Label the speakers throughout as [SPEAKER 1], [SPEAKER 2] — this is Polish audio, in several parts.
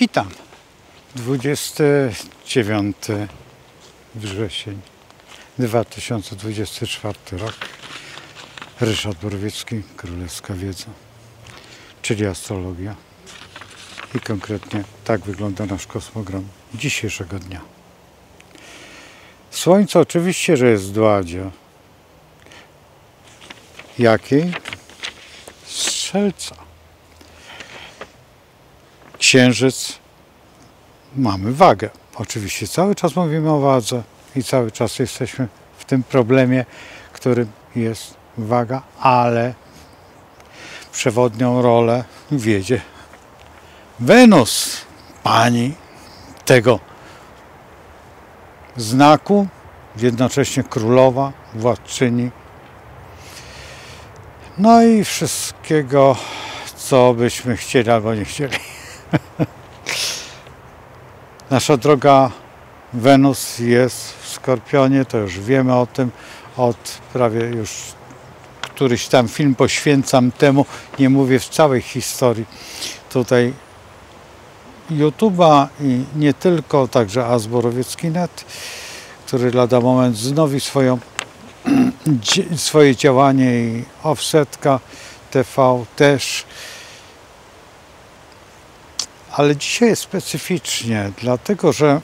[SPEAKER 1] Witam. 29 wrzesień 2024 rok. Ryszard Borowiecki, Królewska Wiedza, czyli astrologia. I konkretnie tak wygląda nasz kosmogram dzisiejszego dnia. Słońce oczywiście, że jest w Dładzie. Jakiej? Strzelca. Księżyc, mamy wagę. Oczywiście cały czas mówimy o wadze i cały czas jesteśmy w tym problemie, którym jest waga, ale przewodnią rolę wiedzie Wenus, pani tego znaku, jednocześnie królowa, władczyni. No i wszystkiego, co byśmy chcieli albo nie chcieli. Nasza droga Wenus jest w Skorpionie, to już wiemy o tym, od prawie już któryś tam film poświęcam temu, nie mówię w całej historii tutaj YouTube'a i nie tylko, także Borowiecki.net, który lada moment wznowi swoje działanie i Offsetka TV też. Ale dzisiaj jest specyficznie, dlatego że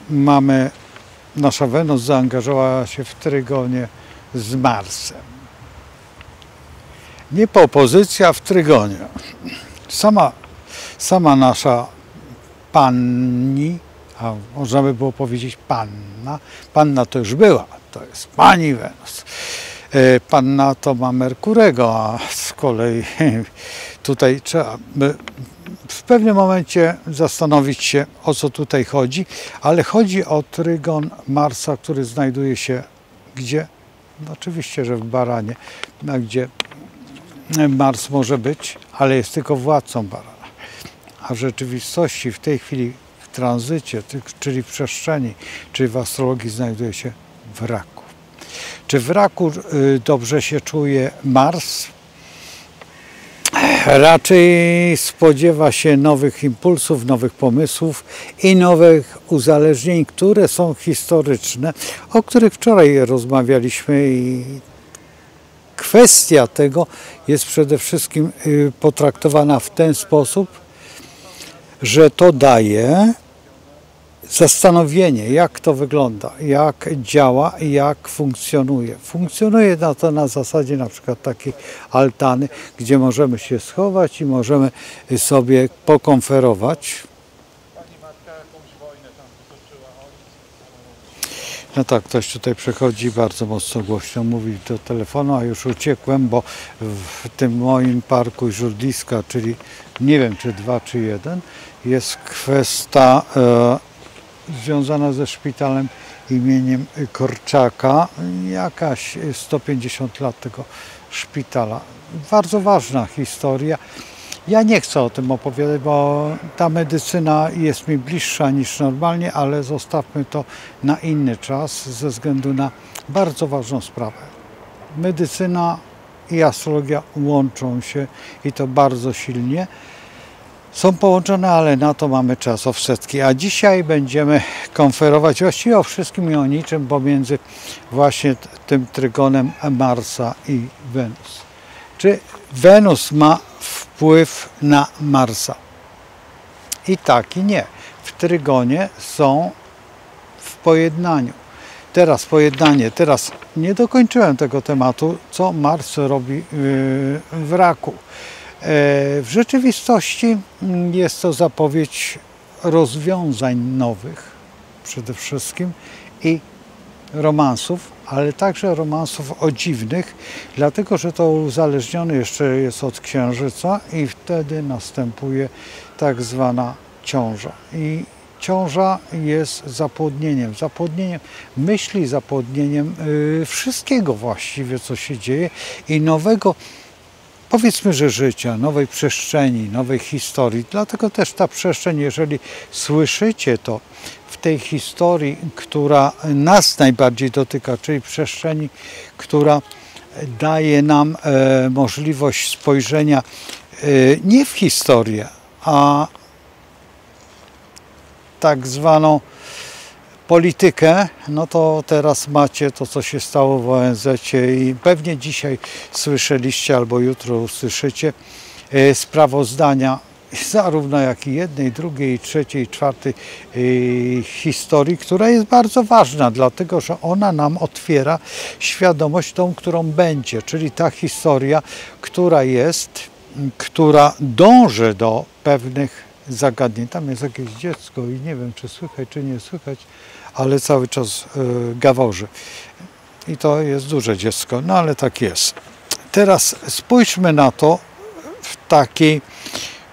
[SPEAKER 1] nasza Wenus zaangażowała się w trygonie z Marsem. Nie po opozycji, a w trygonie. Sama nasza pani, a można by było powiedzieć panna to już była, to jest pani Wenus. Panna to ma Merkurego, a z kolei tutaj trzeba by w pewnym momencie zastanowić się, o co tutaj chodzi, ale chodzi o trygon Marsa, który znajduje się gdzie? No oczywiście, że w Baranie, gdzie Mars może być, ale jest tylko władcą Barana. A w rzeczywistości w tej chwili w tranzycie, czyli w przestrzeni, czyli w astrologii znajduje się w Raku. Czy w Raku dobrze się czuje Mars? Raczej spodziewa się nowych impulsów, nowych pomysłów i nowych uzależnień, które są historyczne, o których wczoraj rozmawialiśmy i kwestia tego jest przede wszystkim potraktowana w ten sposób, że to daje zastanowienie, jak to wygląda, jak działa i jak funkcjonuje. Funkcjonuje to na zasadzie na przykład takiej altany, gdzie możemy się schować i możemy sobie pokonferować. No tak, ktoś tutaj przychodzi bardzo mocno głośno mówi do telefonu, a już uciekłem, bo w tym moim parku Żurliska, czyli nie wiem czy 2 czy 1, jest kwestia związana ze szpitalem imieniem Korczaka, jakaś 150 lat tego szpitala. Bardzo ważna historia. Ja nie chcę o tym opowiadać, bo ta medycyna jest mi bliższa niż normalnie, ale zostawmy to na inny czas ze względu na bardzo ważną sprawę. Medycyna i astrologia łączą się i to bardzo silnie. Są połączone, ale na to mamy czas, Offsetki. A dzisiaj będziemy konferować właściwie o wszystkim i o niczym pomiędzy właśnie tym trygonem Marsa i Wenus. Czy Wenus ma wpływ na Marsa? I tak, i nie. W trygonie są w pojednaniu. Teraz pojednanie, teraz nie dokończyłem tego tematu, co Mars robi w Raku. W rzeczywistości jest to zapowiedź rozwiązań nowych przede wszystkim i romansów, ale także romansów o dziwnych, dlatego że to uzależnione jeszcze jest od Księżyca i wtedy następuje tak zwana ciąża. I ciąża jest zapłodnieniem myśli, zapłodnieniem wszystkiego właściwie, co się dzieje i nowego, powiedzmy, że życia, nowej przestrzeni, nowej historii. Dlatego też ta przestrzeń, jeżeli słyszycie to w tej historii, która nas najbardziej dotyka, czyli przestrzeni, która daje nam możliwość spojrzenia nie w historię, a tak zwaną politykę, no to teraz macie to, co się stało w ONZ-cie i pewnie dzisiaj słyszeliście albo jutro usłyszycie sprawozdania zarówno jak i jednej, drugiej, trzeciej, czwartej historii, która jest bardzo ważna, dlatego że ona nam otwiera świadomość tą, którą będzie, czyli ta historia, która jest, która dąży do pewnych zagadnień. Tam jest jakieś dziecko i nie wiem, czy słychać, czy nie słychać, ale cały czas gaworzy. I to jest duże dziecko, no ale tak jest. Teraz spójrzmy na to w takiej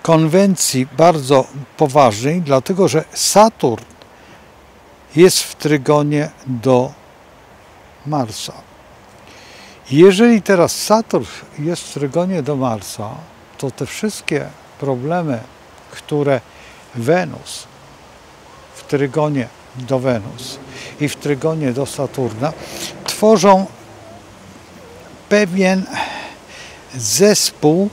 [SPEAKER 1] konwencji bardzo poważnej, dlatego że Saturn jest w trygonie do Marsa. Jeżeli teraz Saturn jest w trygonie do Marsa, to te wszystkie problemy, które Wenus w trygonie do Wenus i w trygonie do Saturna tworzą pewien zespół,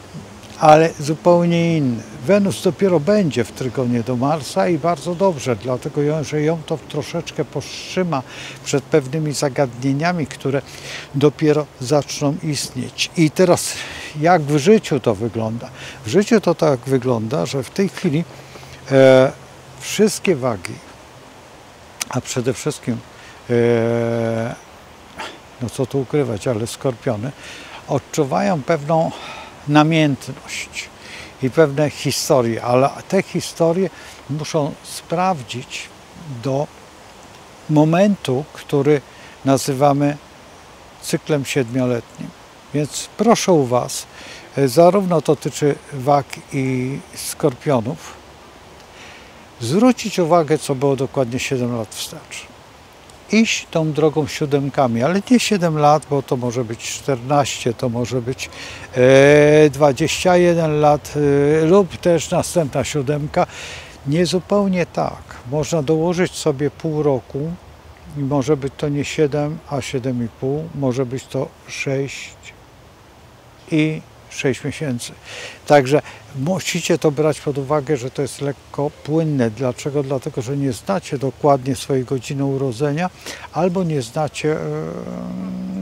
[SPEAKER 1] ale zupełnie inny. Wenus dopiero będzie w trygonie do Marsa i bardzo dobrze, dlatego że ją to troszeczkę powstrzyma przed pewnymi zagadnieniami, które dopiero zaczną istnieć. I teraz jak w życiu to wygląda? W życiu to tak wygląda, że w tej chwili wszystkie wagi, a przede wszystkim, no co tu ukrywać, ale skorpiony, odczuwają pewną namiętność i pewne historie, ale te historie muszą sprawdzić do momentu, który nazywamy cyklem 7-letnim. Więc proszę u Was, zarówno to dotyczy wag i skorpionów, zwrócić uwagę, co było dokładnie 7 lat wstecz. Iść tą drogą siódemkami, ale nie 7 lat, bo to może być 14, to może być 21 lat lub też następna siódemka. Nie zupełnie tak. Można dołożyć sobie pół roku i może być to nie 7, a 7,5, może być to 6 i 6 miesięcy. Także musicie to brać pod uwagę, że to jest lekko płynne. Dlaczego? Dlatego, że nie znacie dokładnie swojej godziny urodzenia albo nie znacie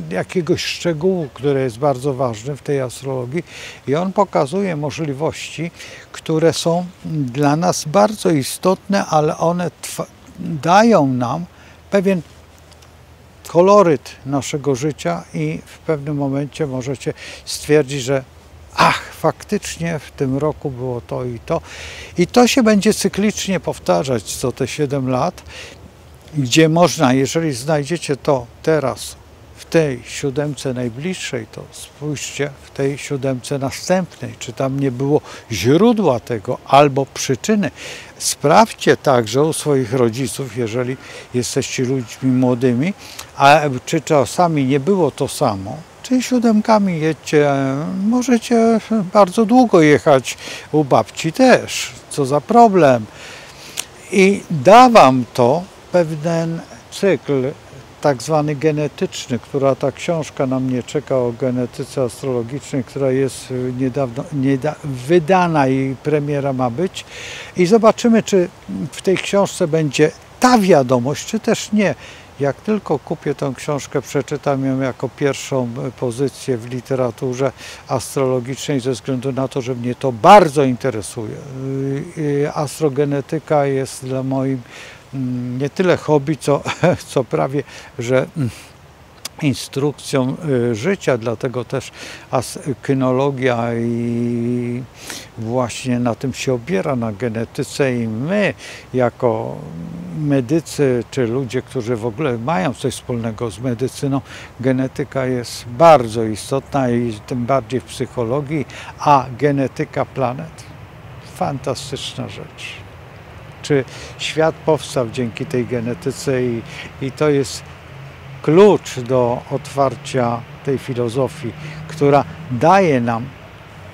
[SPEAKER 1] jakiegoś szczegółu, który jest bardzo ważny w tej astrologii i on pokazuje możliwości, które są dla nas bardzo istotne, ale one dają nam pewien koloryt naszego życia i w pewnym momencie możecie stwierdzić, że faktycznie w tym roku było to i to. I to się będzie cyklicznie powtarzać co te 7 lat, gdzie można, jeżeli znajdziecie to teraz w tej siódemce najbliższej, to spójrzcie w tej siódemce następnej, czy tam nie było źródła tego albo przyczyny. Sprawdźcie także u swoich rodziców, jeżeli jesteście ludźmi młodymi, a czy czasami nie było to samo, czy siódemkami jedźcie, możecie bardzo długo jechać u babci też, co za problem. I da Wam to pewien cykl tak zwany genetyczny, która ta książka na mnie czeka o genetyce astrologicznej, która jest niedawno wydana i premiera ma być. I zobaczymy, czy w tej książce będzie ta wiadomość, czy też nie. Jak tylko kupię tę książkę, przeczytam ją jako pierwszą pozycję w literaturze astrologicznej ze względu na to, że mnie to bardzo interesuje. Astrogenetyka jest dla moim nie tyle hobby, co prawie, że instrukcją życia, dlatego też kynologia i właśnie na tym się opiera, na genetyce i my jako medycy, czy ludzie, którzy w ogóle mają coś wspólnego z medycyną, genetyka jest bardzo istotna i tym bardziej w psychologii, a genetyka planet, fantastyczna rzecz. Czy świat powstał dzięki tej genetyce i to jest klucz do otwarcia tej filozofii, która daje nam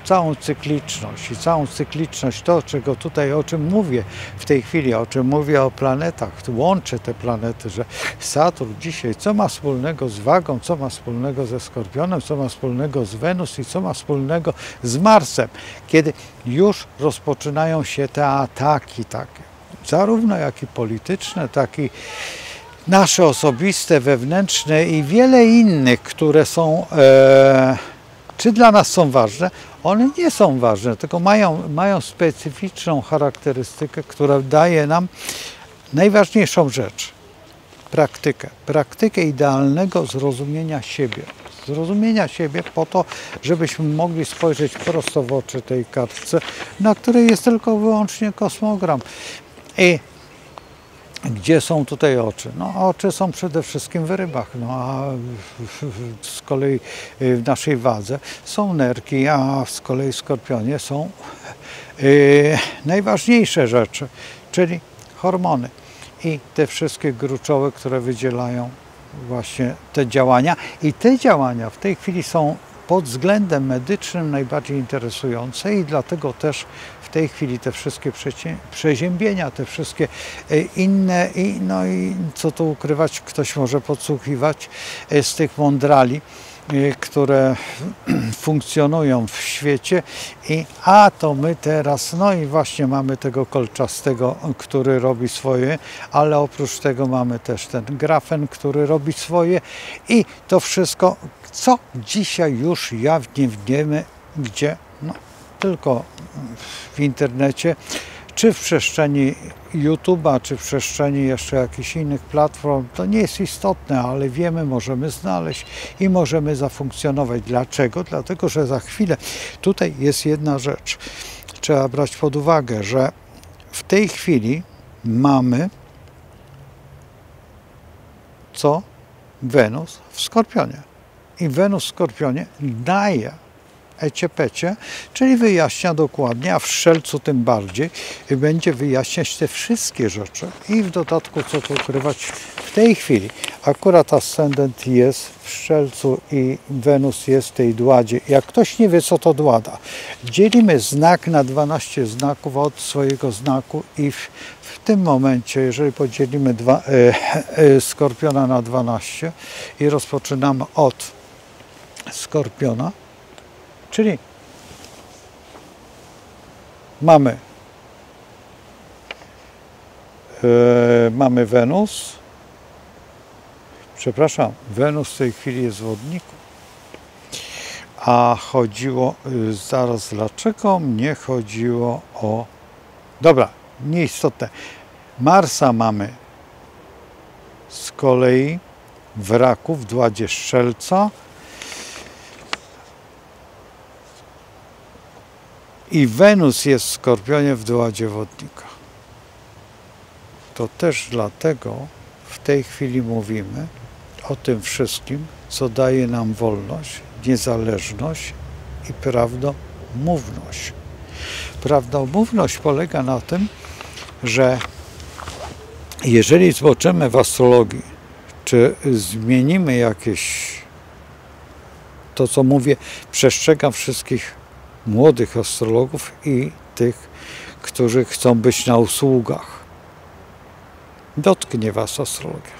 [SPEAKER 1] całą cykliczność i całą cykliczność, to czego tutaj, o czym mówię w tej chwili, o czym mówię o planetach, łączę te planety, że Saturn dzisiaj, co ma wspólnego z Wagą, co ma wspólnego ze Skorpionem, co ma wspólnego z Wenus i co ma wspólnego z Marsem, kiedy już rozpoczynają się te ataki takie. zarówno jak i polityczne, tak i nasze osobiste, wewnętrzne i wiele innych, które są, czy dla nas są ważne, one nie są ważne, tylko mają specyficzną charakterystykę, która daje nam najważniejszą rzecz. Praktykę idealnego zrozumienia siebie. Zrozumienia siebie po to, żebyśmy mogli spojrzeć prosto w oczy tej kartce, na której jest tylko wyłącznie kosmogram. I gdzie są tutaj oczy? No, oczy są przede wszystkim w rybach, no, a z kolei w naszej wadze są nerki, a z kolei w skorpionie są najważniejsze rzeczy, czyli hormony i te wszystkie gruczoły, które wydzielają właśnie te działania. I te działania w tej chwili są pod względem medycznym najbardziej interesujące i dlatego też w tej chwili te wszystkie przeziębienia, te wszystkie inne, no i co tu ukrywać, ktoś może podsłuchiwać z tych mądrali, które funkcjonują w świecie a to my teraz, no i właśnie mamy tego kolczastego, który robi swoje, ale oprócz tego mamy też ten grafen, który robi swoje i to wszystko, co dzisiaj już jawnie wiemy, gdzie, no, tylko w internecie, czy w przestrzeni YouTube'a, czy w przestrzeni jeszcze jakichś innych platform, to nie jest istotne, ale wiemy, możemy znaleźć i możemy zafunkcjonować. Dlaczego? Dlatego, że za chwilę tutaj jest jedna rzecz. Trzeba brać pod uwagę, że w tej chwili mamy co? Wenus w Skorpionie. I Wenus w Skorpionie daje ecie-pecie, czyli wyjaśnia dokładnie, a w Strzelcu tym bardziej, będzie wyjaśniać te wszystkie rzeczy. I w dodatku, co tu ukrywać, w tej chwili akurat ascendent jest w Strzelcu i Wenus jest w tej dładzie. Jak ktoś nie wie, co to dłada, dzielimy znak na 12 znaków od swojego znaku i w tym momencie, jeżeli podzielimy Skorpiona na 12 i rozpoczynamy od Skorpiona, czyli mamy Wenus, przepraszam, Wenus w tej chwili jest w Wodniku, a chodziło, zaraz dlaczego mnie chodziło o, dobra, nieistotne, Marsa mamy z kolei w Raku, w dładzie Strzelca, i Wenus jest w Skorpionie w dładzie Wodnika. To też dlatego w tej chwili mówimy o tym wszystkim, co daje nam wolność, niezależność i prawdomówność. Prawdomówność polega na tym, że jeżeli zboczymy w astrologii, czy zmienimy jakieś, to co mówię, przestrzegam wszystkich młodych astrologów i tych, którzy chcą być na usługach. Dotknie was astrologia.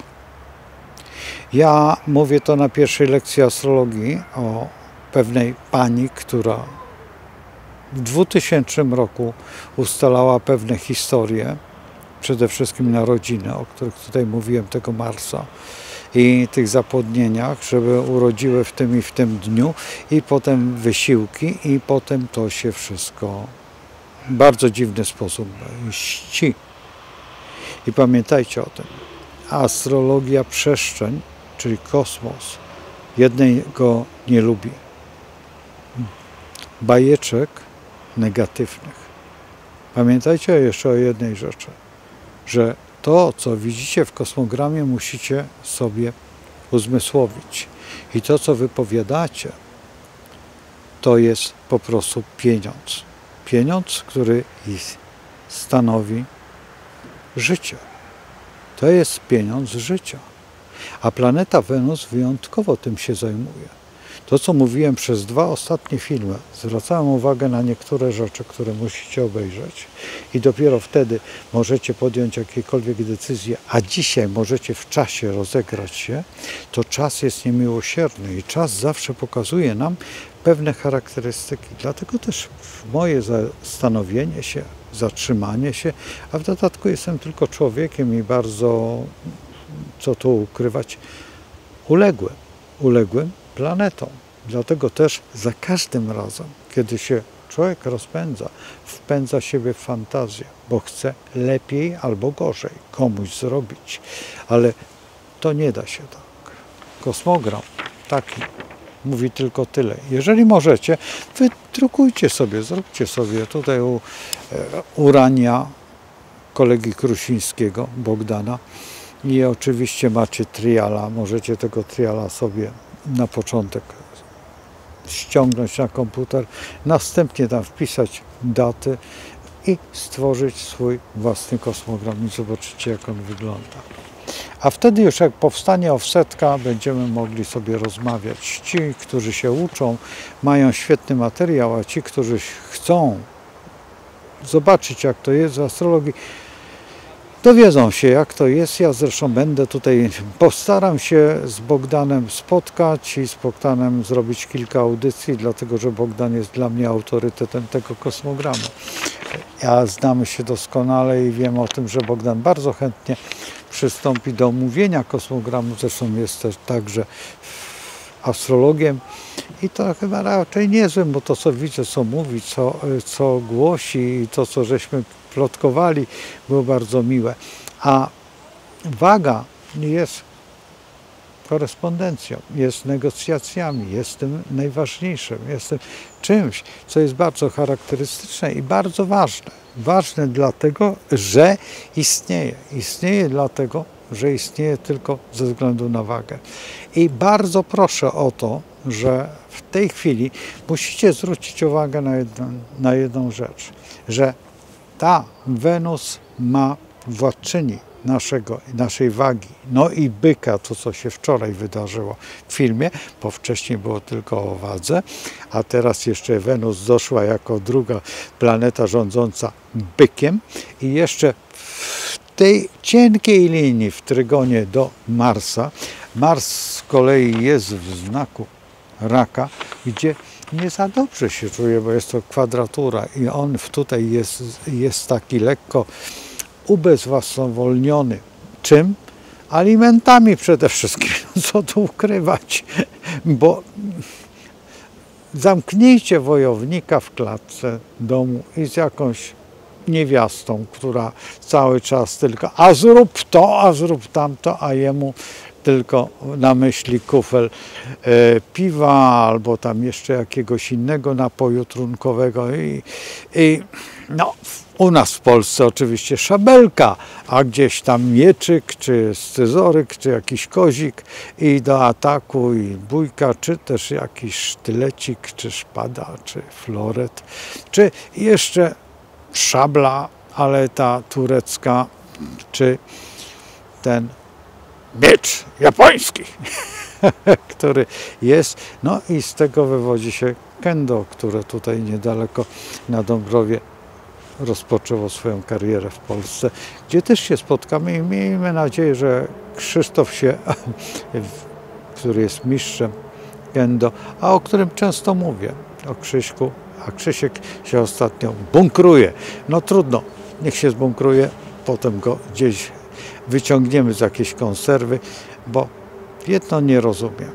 [SPEAKER 1] Ja mówię to na pierwszej lekcji astrologii o pewnej pani, która w 2000 roku ustalała pewne historie, przede wszystkim narodziny, o których tutaj mówiłem, tego Marsa, i tych zapłodnieniach, żeby urodziły w tym i w tym dniu, i potem wysiłki, i potem to się wszystko w bardzo dziwny sposób ści. I pamiętajcie o tym, astrologia przestrzeń, czyli kosmos, jednego nie lubi. Bajeczek negatywnych. Pamiętajcie jeszcze o jednej rzeczy, że to, co widzicie w kosmogramie, musicie sobie uzmysłowić. I to, co wypowiadacie, to jest po prostu pieniądz. Pieniądz, który stanowi życie. To jest pieniądz życia. A planeta Wenus wyjątkowo tym się zajmuje. To, co mówiłem przez 2 ostatnie filmy, zwracałem uwagę na niektóre rzeczy, które musicie obejrzeć i dopiero wtedy możecie podjąć jakiekolwiek decyzje, a dzisiaj możecie w czasie rozegrać się, to czas jest niemiłosierny i czas zawsze pokazuje nam pewne charakterystyki. Dlatego też moje zastanowienie się, zatrzymanie się, a w dodatku jestem tylko człowiekiem i bardzo, co tu ukrywać, uległym planetom. Dlatego też za każdym razem, kiedy się człowiek rozpędza, wpędza siebie w fantazję, bo chce lepiej albo gorzej komuś zrobić. Ale to nie da się tak. Kosmogram taki mówi tylko tyle. Jeżeli możecie, wydrukujcie sobie, zróbcie sobie tutaj u Urania, kolegi Krusińskiego, Bogdana, i oczywiście macie triala, możecie tego triala sobie na początek ściągnąć na komputer, następnie tam wpisać daty i stworzyć swój własny kosmogram i zobaczycie, jak on wygląda. A wtedy już jak powstanie offsetka, będziemy mogli sobie rozmawiać. Ci, którzy się uczą, mają świetny materiał, a ci, którzy chcą zobaczyć, jak to jest w astrologii, dowiedzą się, jak to jest. Ja zresztą będę tutaj, postaram się z Bogdanem spotkać i z Bogdanem zrobić kilka audycji, dlatego że Bogdan jest dla mnie autorytetem tego kosmogramu. Ja znamy się doskonale i wiem o tym, że Bogdan bardzo chętnie przystąpi do omówienia kosmogramu. Zresztą jest też także astrologiem i to chyba raczej niezłym, bo to, co widzę, co mówi, co głosi i to, co żeśmy plotkowali, było bardzo miłe. A waga jest korespondencją, jest negocjacjami, jest tym najważniejszym, jest tym czymś, co jest bardzo charakterystyczne i bardzo ważne. Ważne dlatego, że istnieje. Istnieje dlatego, że istnieje tylko ze względu na wagę. I bardzo proszę o to, że w tej chwili musicie zwrócić uwagę na jedną rzecz, że ta Wenus ma władczyni naszej wagi, no i byka, to co się wczoraj wydarzyło w filmie, bo wcześniej było tylko o wadze, a teraz jeszcze Wenus doszła jako druga planeta rządząca bykiem i jeszcze w tej cienkiej linii w trygonie do Marsa. Mars z kolei jest w znaku Raka, gdzie nie za dobrze się czuje, bo jest to kwadratura i on tutaj jest taki lekko ubezwłasnowolniony. Czym? Alimentami przede wszystkim. Co tu ukrywać? Bo zamknijcie wojownika w klatce domu i z jakąś niewiastą, która cały czas tylko a zrób to, a zrób tamto, a jemu tylko na myśli kufel piwa albo tam jeszcze jakiegoś innego napoju trunkowego i no, u nas w Polsce oczywiście szabelka, a gdzieś tam mieczyk, czy scyzoryk, czy jakiś kozik i do ataku i bójka, czy też jakiś sztylecik, czy szpada, czy floret, czy jeszcze szabla, ale ta turecka, czy ten miecz japoński, który jest. No i z tego wywodzi się kendo, które tutaj niedaleko na Dąbrowie rozpoczęło swoją karierę w Polsce, gdzie też się spotkamy i miejmy nadzieję, że Krzysztof który jest mistrzem kendo, a o którym często mówię, o Krzyśku, a Krzysiek się ostatnio bunkruje. No trudno, niech się zbunkruje, potem go gdzieś wyciągniemy z jakiejś konserwy, bo jedno nie rozumiem.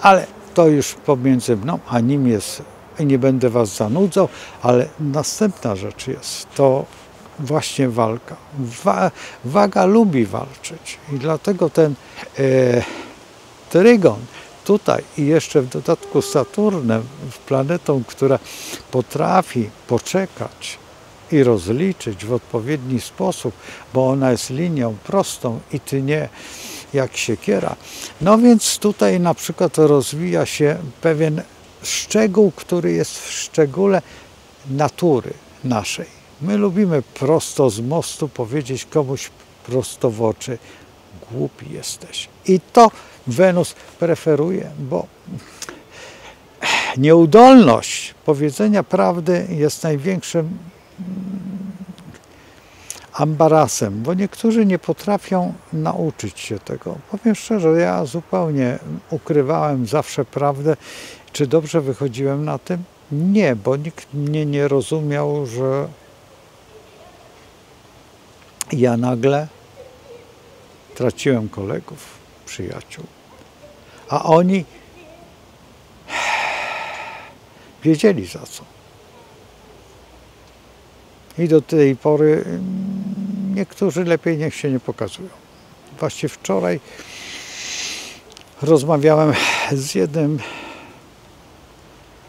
[SPEAKER 1] Ale to już pomiędzy mną a nim jest i nie będę was zanudzał, ale następna rzecz jest to właśnie walka. Waga lubi walczyć i dlatego ten trygon tutaj i jeszcze w dodatku Saturnem, planetą, która potrafi poczekać i rozliczyć w odpowiedni sposób, bo ona jest linią prostą i ty nie jak siekiera. No więc tutaj na przykład rozwija się pewien szczegół, który jest w szczególe natury naszej. My lubimy prosto z mostu powiedzieć komuś prosto w oczy: głupi jesteś. I to Wenus preferuje, bo Nieudolność powiedzenia prawdy jest największym ambarasem, bo niektórzy nie potrafią nauczyć się tego. Powiem szczerze, ja zupełnie ukrywałem zawsze prawdę. Czy dobrze wychodziłem na tym? Nie, bo nikt mnie nie rozumiał, że ja nagle traciłem kolegów, przyjaciół, a oni wiedzieli za co. I do tej pory niektórzy lepiej niech się nie pokazują. Właśnie wczoraj rozmawiałem z jednym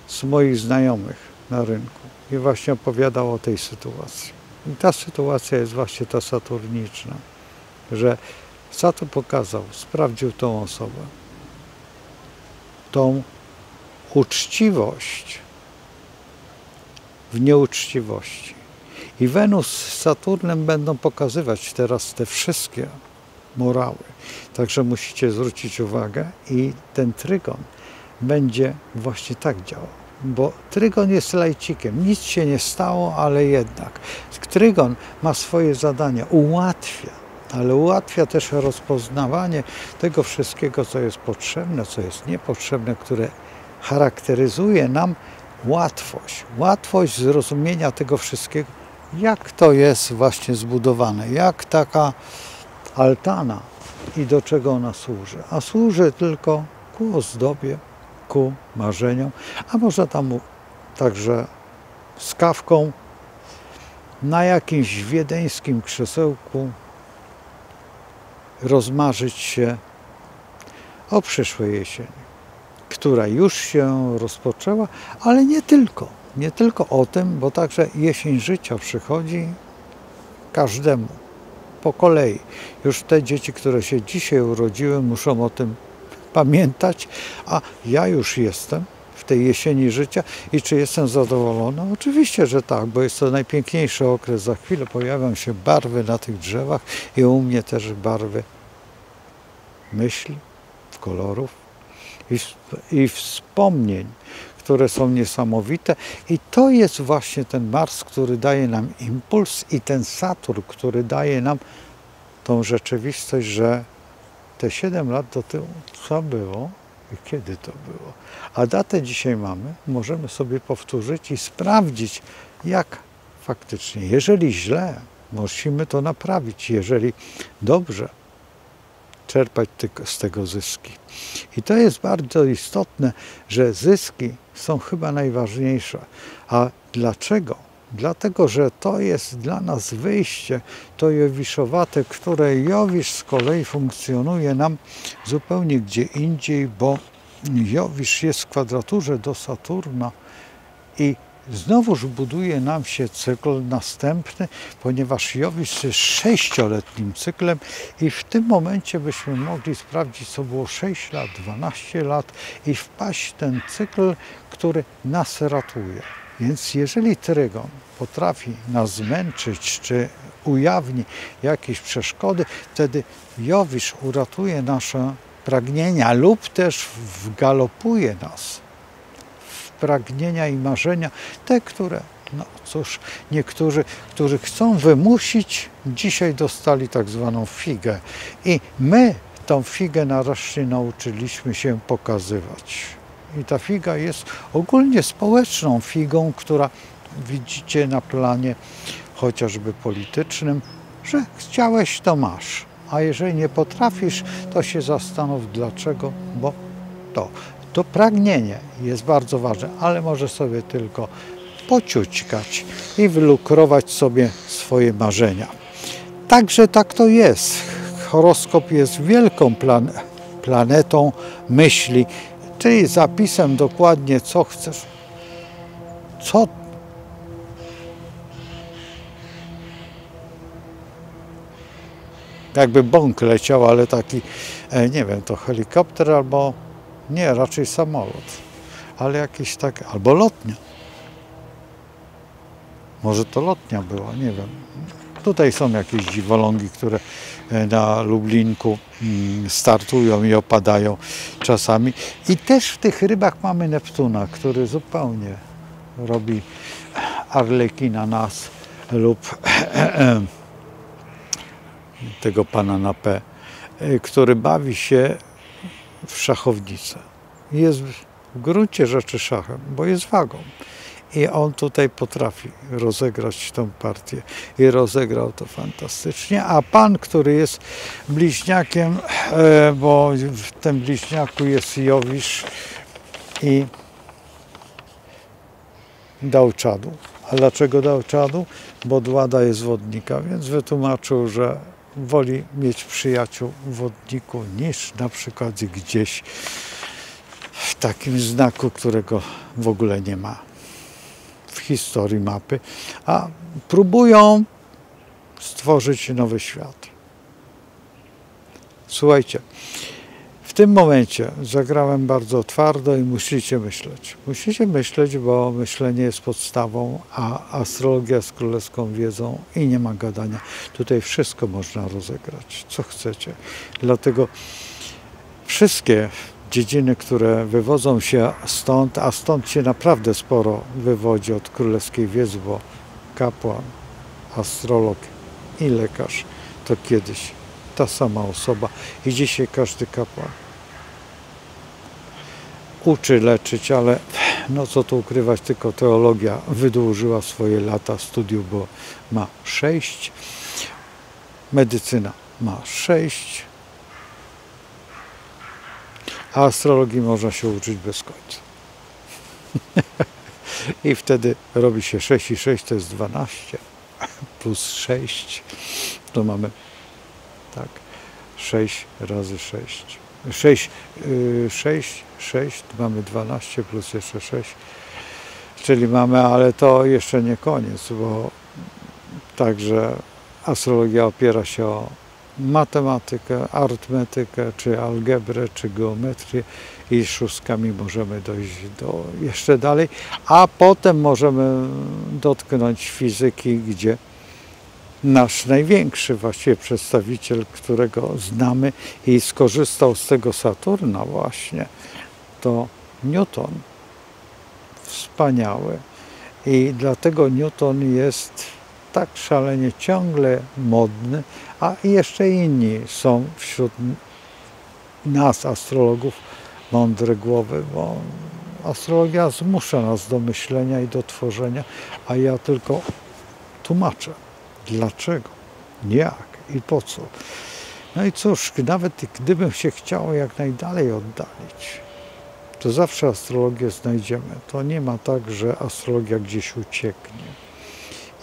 [SPEAKER 1] z moich znajomych na rynku i właśnie opowiadał o tej sytuacji. I ta sytuacja jest właśnie ta saturniczna, że Saturn pokazał, sprawdził tą osobę, tą uczciwość w nieuczciwości. I Wenus z Saturnem będą pokazywać teraz te wszystkie morały. Także musicie zwrócić uwagę i ten trygon będzie właśnie tak działał. Bo trygon jest lajcikiem. Nic się nie stało, ale jednak. Trygon ma swoje zadania, ułatwia, ale ułatwia też rozpoznawanie tego wszystkiego, co jest potrzebne, co jest niepotrzebne, które charakteryzuje nam łatwość. Łatwość zrozumienia tego wszystkiego, jak to jest właśnie zbudowane, jak taka altana i do czego ona służy. A służy tylko ku ozdobie, ku marzeniom, a można tam także z kawką na jakimś wiedeńskim krzesełku rozmarzyć się o przyszłej jesieni, która już się rozpoczęła, ale nie tylko. Nie tylko o tym, bo także jesień życia przychodzi każdemu po kolei. Już te dzieci, które się dzisiaj urodziły, muszą o tym pamiętać, a ja już jestem w tej jesieni życia i czy jestem zadowolony? Oczywiście, że tak, bo jest to najpiękniejszy okres. Za chwilę pojawią się barwy na tych drzewach i u mnie też barwy myśli, kolorów i wspomnień, które są niesamowite. I to jest właśnie ten Mars, który daje nam impuls i ten Saturn, który daje nam tą rzeczywistość, że te 7 lat do tyłu, co było i kiedy to było. A datę dzisiaj mamy, możemy sobie powtórzyć i sprawdzić, jak faktycznie. Jeżeli źle, musimy to naprawić. Jeżeli dobrze, czerpać z tego zyski. I to jest bardzo istotne, że zyski są chyba najważniejsze. A dlaczego? Dlatego, że to jest dla nas wyjście, to jowiszowate, które Jowisz z kolei funkcjonuje nam zupełnie gdzie indziej, bo Jowisz jest w kwadraturze do Saturna i znowuż buduje nam się cykl następny, ponieważ Jowisz jest 6-letnim cyklem i w tym momencie byśmy mogli sprawdzić, co było 6 lat, 12 lat i wpaść w ten cykl, który nas ratuje. Więc jeżeli trygon potrafi nas zmęczyć, czy ujawni jakieś przeszkody, wtedy Jowisz uratuje nasze pragnienia lub też wgalopuje nas w pragnienia i marzenia, te, które, no cóż, niektórzy, którzy chcą wymusić, dzisiaj dostali tak zwaną figę. I my tą figę nareszcie nauczyliśmy się pokazywać. I ta figa jest ogólnie społeczną figą, która widzicie na planie chociażby politycznym, że chciałeś, to masz. A jeżeli nie potrafisz, to się zastanów dlaczego, bo to pragnienie jest bardzo ważne, ale może sobie tylko pociućkać i wylukrować sobie swoje marzenia. Także tak to jest. Horoskop jest wielką planetą myśli, czyli zapisem dokładnie, co chcesz, co jakby bąk leciał, ale taki, nie wiem, to helikopter albo, nie, raczej samolot, ale jakiś tak, albo lotnia. Może to lotnia była, nie wiem. Tutaj są jakieś dziwolągi, które na Lublinku startują i opadają czasami. I też w tych rybach mamy Neptuna, który zupełnie robi arlekina nas lub tego pana na P, który bawi się w szachownicę. Jest w gruncie rzeczy szachem, bo jest wagą. I on tutaj potrafi rozegrać tą partię. I rozegrał to fantastycznie. A pan, który jest bliźniakiem, bo w tym bliźniaku jest Jowisz i dał czadu. A dlaczego dał czadu? Bo Dłada jest wodnika, więc wytłumaczył, że woli mieć przyjaciół w wodniku niż na przykład gdzieś w takim znaku, którego w ogóle nie ma w historii mapy, a próbują stworzyć nowy świat. Słuchajcie, w tym momencie zagrałem bardzo twardo i musicie myśleć. Musicie myśleć, bo myślenie jest podstawą, a astrologia jest królewską wiedzą i nie ma gadania. Tutaj wszystko można rozegrać, co chcecie. Dlatego wszystkie dziedziny, które wywodzą się stąd, a stąd się naprawdę sporo wywodzi od królewskiej wiedzy, bo kapłan, astrolog i lekarz to kiedyś ta sama osoba i dzisiaj każdy kapłan uczy leczyć, ale no co tu ukrywać, tylko teologia wydłużyła swoje lata studiów, bo ma 6, medycyna ma 6, a astrologii można się uczyć bez końca. I wtedy robi się 6 i 6 to jest 12, plus 6, to mamy tak, 6 razy 6. 6, mamy 12 plus jeszcze 6, czyli mamy, ale to jeszcze nie koniec, bo także astrologia opiera się o matematykę, arytmetykę, czy algebrę, czy geometrię i szóstkami możemy dojść do jeszcze dalej, a potem możemy dotknąć fizyki, gdzie nasz największy właściwie przedstawiciel, którego znamy i skorzystał z tego Saturna właśnie, to Newton. Wspaniały. I dlatego Newton jest tak szalenie ciągle modny, a jeszcze inni są wśród nas, astrologów, mądre głowy, bo astrologia zmusza nas do myślenia i do tworzenia, a ja tylko tłumaczę. Dlaczego, jak i po co. No i cóż, nawet gdybym się chciał jak najdalej oddalić, to zawsze astrologię znajdziemy. To nie ma tak, że astrologia gdzieś ucieknie.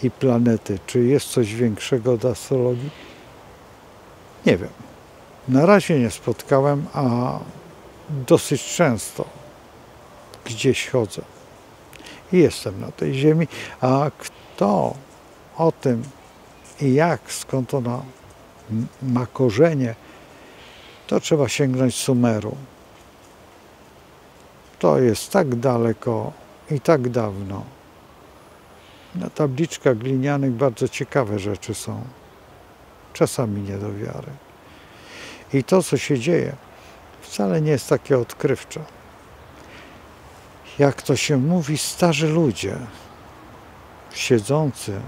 [SPEAKER 1] I planety. Czy jest coś większego od astrologii? Nie wiem. Na razie nie spotkałem, a dosyć często gdzieś chodzę. I jestem na tej ziemi. A kto o tym i jak, skąd ona ma korzenie, to trzeba sięgnąć Sumeru. To jest tak daleko i tak dawno. Na tabliczkach glinianych bardzo ciekawe rzeczy są. Czasami nie do wiary. I to, co się dzieje, wcale nie jest takie odkrywcze. Jak to się mówi, starzy ludzie, siedzący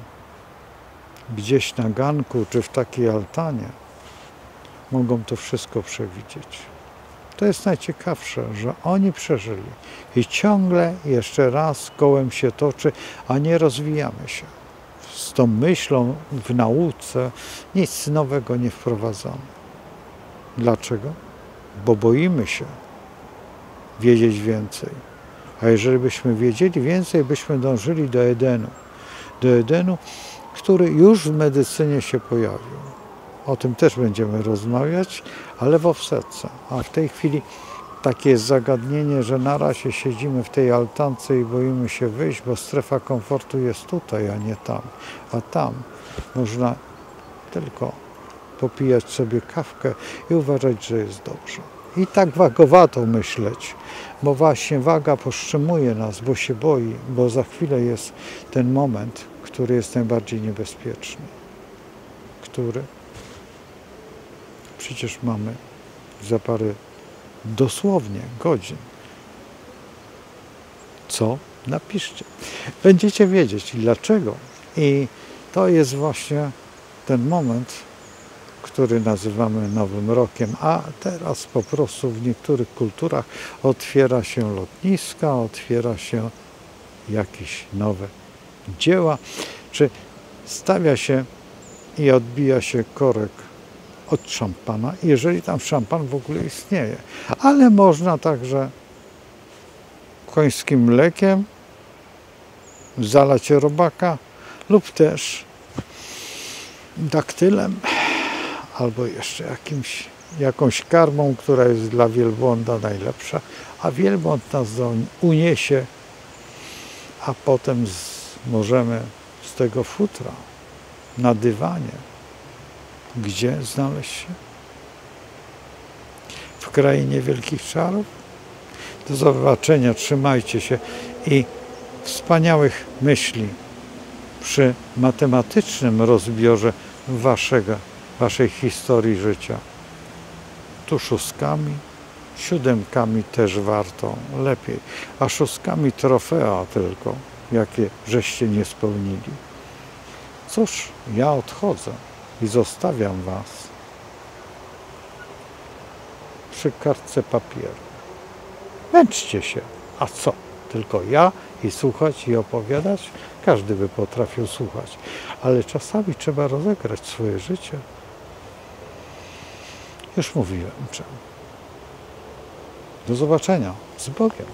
[SPEAKER 1] gdzieś na ganku czy w takiej altanie, mogą to wszystko przewidzieć. To jest najciekawsze, że oni przeżyli i ciągle jeszcze raz kołem się toczy, a nie rozwijamy się. Z tą myślą w nauce nic nowego nie wprowadzamy. Dlaczego? Bo boimy się wiedzieć więcej. A jeżeli byśmy wiedzieli więcej, byśmy dążyli do Edenu. Do Edenu, który już w medycynie się pojawił. O tym też będziemy rozmawiać, ale w offsetce. A w tej chwili takie jest zagadnienie, że na razie siedzimy w tej altance i boimy się wyjść, bo strefa komfortu jest tutaj, a nie tam. A tam można tylko popijać sobie kawkę i uważać, że jest dobrze. I tak wagowato myśleć, bo właśnie waga powstrzymuje nas, bo się boi, bo za chwilę jest ten moment, który jest najbardziej niebezpieczny. który przecież mamy za parę dosłownie godzin. Co? Napiszcie. Będziecie wiedzieć dlaczego. I to jest właśnie ten moment, który nazywamy Nowym Rokiem, a teraz po prostu w niektórych kulturach otwiera się lotniska, otwiera się jakieś nowe dzieła, czy stawia się i odbija się korek od szampana, jeżeli tam szampan w ogóle istnieje. Ale można także końskim mlekiem zalać robaka lub też daktylem albo jeszcze jakąś karmą, która jest dla wielbłąda najlepsza, a wielbłąd nas uniesie, a potem możemy z tego futra na dywanie, gdzie znaleźć się? W krainie wielkich czarów? Do zobaczenia, trzymajcie się i wspaniałych myśli przy matematycznym rozbiorze waszej historii życia. Tu szóstkami, siódemkami też warto, lepiej, a szóstkami trofea tylko, jakie żeście nie spełnili. Cóż, ja odchodzę i zostawiam was przy kartce papieru. Męczcie się, a co? Tylko ja i słuchać i opowiadać? Każdy by potrafił słuchać, ale czasami trzeba rozegrać swoje życie. Już mówiłem czemu. Do zobaczenia. Z Bogiem.